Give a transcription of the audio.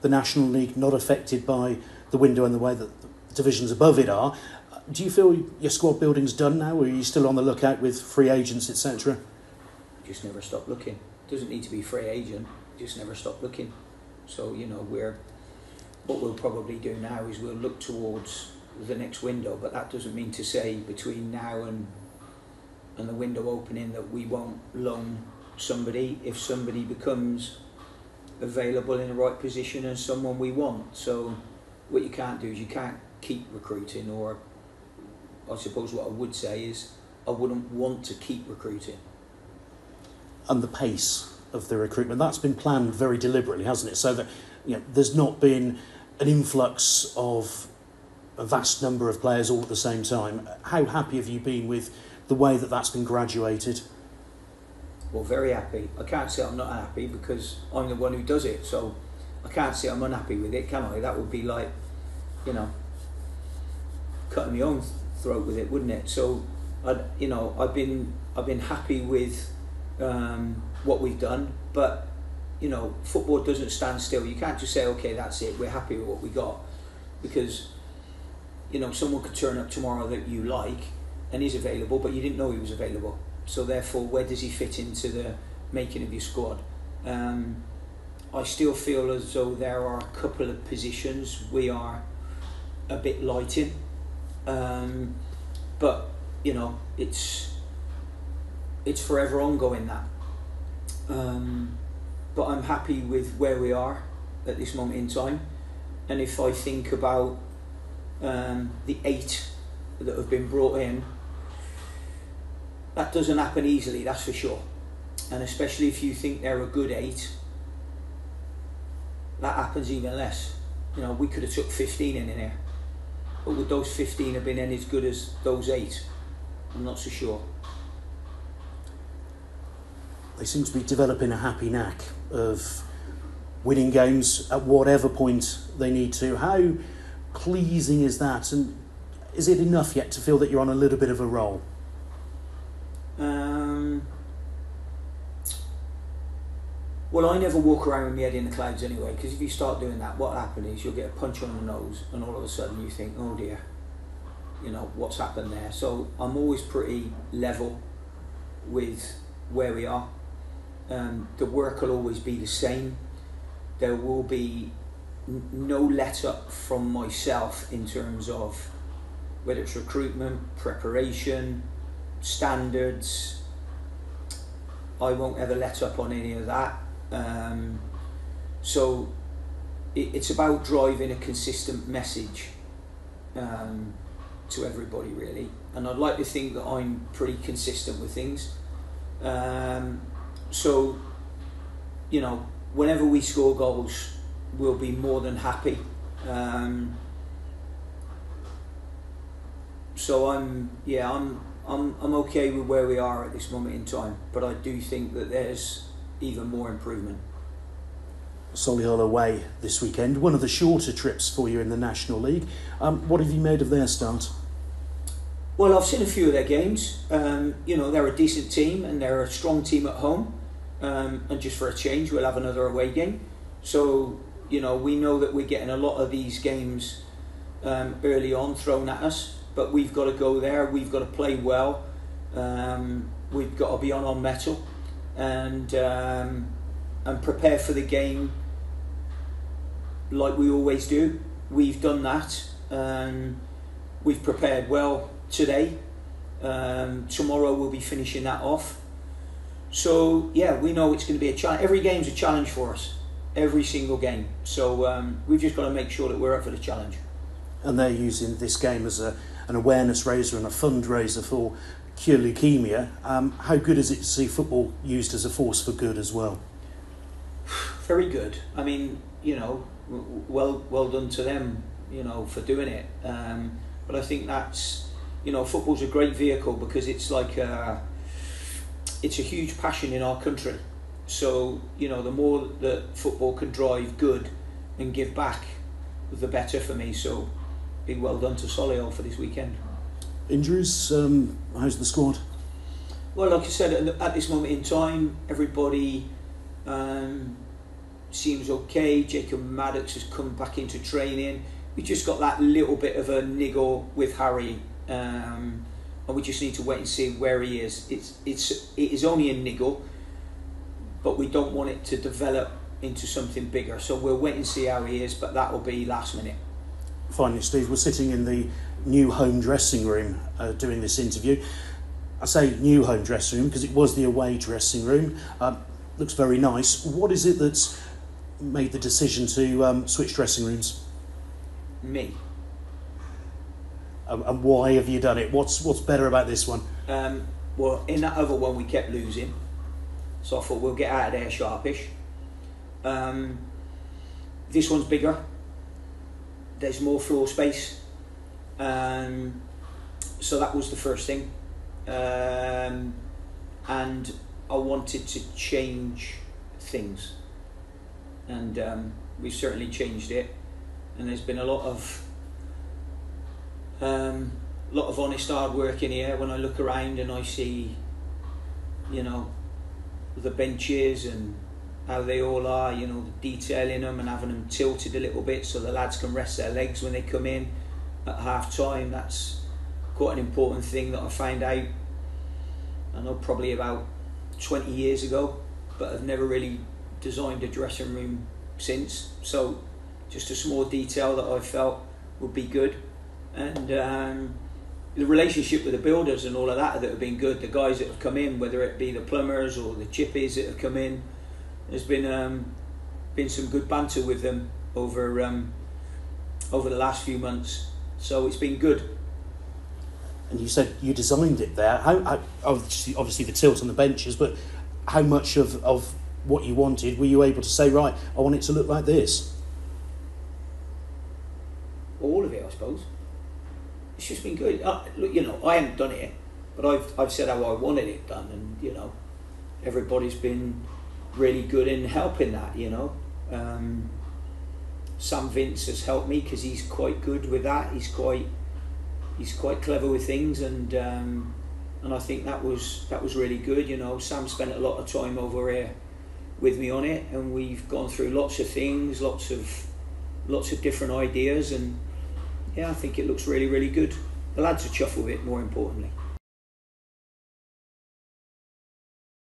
the National League not affected by the window and the way that the divisions above it are. Do you feel your squad building's done now, or are you still on the lookout with free agents, etc.? Just never stop looking. Doesn't need to be free agent, just never stop looking. So, you know, what we'll probably do now is we'll look towards the next window, but that doesn't mean to say between now and the window opening that we won't loan somebody if somebody becomes available in the right position and someone we want. So what you can't do is you can't keep recruiting, or I suppose what I would say is I wouldn't want to keep recruiting. And the pace of the recruitment, that's been planned very deliberately, hasn't it? So that, you know, there's not been an influx of a vast number of players all at the same time. How happy have you been with the way that that's been graduated? Well, very happy. I can't say I'm not happy because I'm the one who does it, so I can't say I'm unhappy with it, can I? That would be like, you know, cutting my own throat with it, wouldn't it? So, I've been happy with what we've done, but you know, football doesn't stand still. You can't just say, okay, that's it, we're happy with what we got, because you know, someone could turn up tomorrow that you like and is available, but you didn't know he was available. So therefore, where does he fit into the making of your squad? I still feel as though there are a couple of positions we are a bit light in, but you know, it's forever ongoing that. But I'm happy with where we are at this moment in time, and if I think about the 8 that have been brought in, that doesn't happen easily, that's for sure. And especially if you think they're a good 8, that happens even less. You know, we could have took 15 in here, but would those 15 have been any as good as those 8? I'm not so sure. They seem to be developing a happy knack of winning games at whatever point they need to. How pleasing is that, and is it enough yet to feel that you're on a little bit of a roll? Well, I never walk around with my head in the clouds anyway, because if you start doing that, what happens is you'll get a punch on the nose and all of a sudden you think, oh dear, you know, what's happened there? So I'm always pretty level with where we are. The work will always be the same. There will be no let up from myself in terms of whether it's recruitment, preparation, standards. I won't ever let up on any of that. So it's about driving a consistent message to everybody, really. And I'd like to think that I'm pretty consistent with things. So, you know, whenever we score goals, we'll be more than happy. So I'm okay with where we are at this moment in time, but I do think that there's even more improvement. Solihull away this weekend, one of the shorter trips for you in the National League. What have you made of their start? Well, I've seen a few of their games. You know, they're a decent team and they're a strong team at home. And just for a change, we'll have another away game. So, you know, we know that we're getting a lot of these games early on thrown at us, but we've got to go there, we've got to play well, we've got to be on our mettle and prepare for the game like we always do. We've done that. We've prepared well today. Tomorrow we'll be finishing that off. So yeah, we know it's going to be a challenge. Every game's a challenge for us, every single game. So we've just got to make sure that we're up for the challenge. And they're using this game as an awareness raiser and a fundraiser for cure leukemia. How good is it to see football used as a force for good as well? Very good. I mean, you know, well done to them, you know, for doing it. But I think that's, you know, football's a great vehicle because it's like it's a huge passion in our country. So, you know, the more that football can drive good and give back, the better for me. So, big well done to Solihull for this weekend. Injuries, how's the squad? Well, like I said, at this moment in time, everybody seems okay. Jacob Maddox has come back into training. We just got that little bit of a niggle with Harry, and we just need to wait and see where he is. It is only a niggle, but we don't want it to develop into something bigger. So we'll wait and see how he is, but that will be last minute. Finally, Steve, we're sitting in the new home dressing room doing this interview. I say new home dressing room because it was the away dressing room. Looks very nice. What is it that's made the decision to switch dressing rooms? Me. And why have you done it? What's better about this one? Well, in that other one we kept losing, so I thought we'll get out of there sharpish. This one's bigger. There's more floor space. So that was the first thing. And I wanted to change things. And we've certainly changed it. And there's been a lot of honest hard work in here. When I look around and I see, you know, the benches and how they all are, you know, the detail in them and having them tilted a little bit so the lads can rest their legs when they come in at half time. That's quite an important thing that I found out, I know, probably about 20 years ago, but I've never really designed a dressing room since. So just a small detail that I felt would be good. And the relationship with the builders and all of that have been good. The guys that have come in, whether it be the plumbers or the chippies that have come in, there's been some good banter with them over the last few months. So it's been good. And you said you designed it there. How obviously the tilt on the benches, but how much of what you wanted were you able to say, right, I want it to look like this? All of it, I suppose. It's just been good. Look, you know, I haven't done it, but I've said how I wanted it done, and you know, everybody's been really good in helping that. You know, Sam Vince has helped me because he's quite good with that. He's quite clever with things, and I think that was really good. You know, Sam spent a lot of time over here with me on it, and we've gone through lots of things, lots of different ideas, and yeah, I think it looks really, really good. The lads are chuffed with it, more importantly.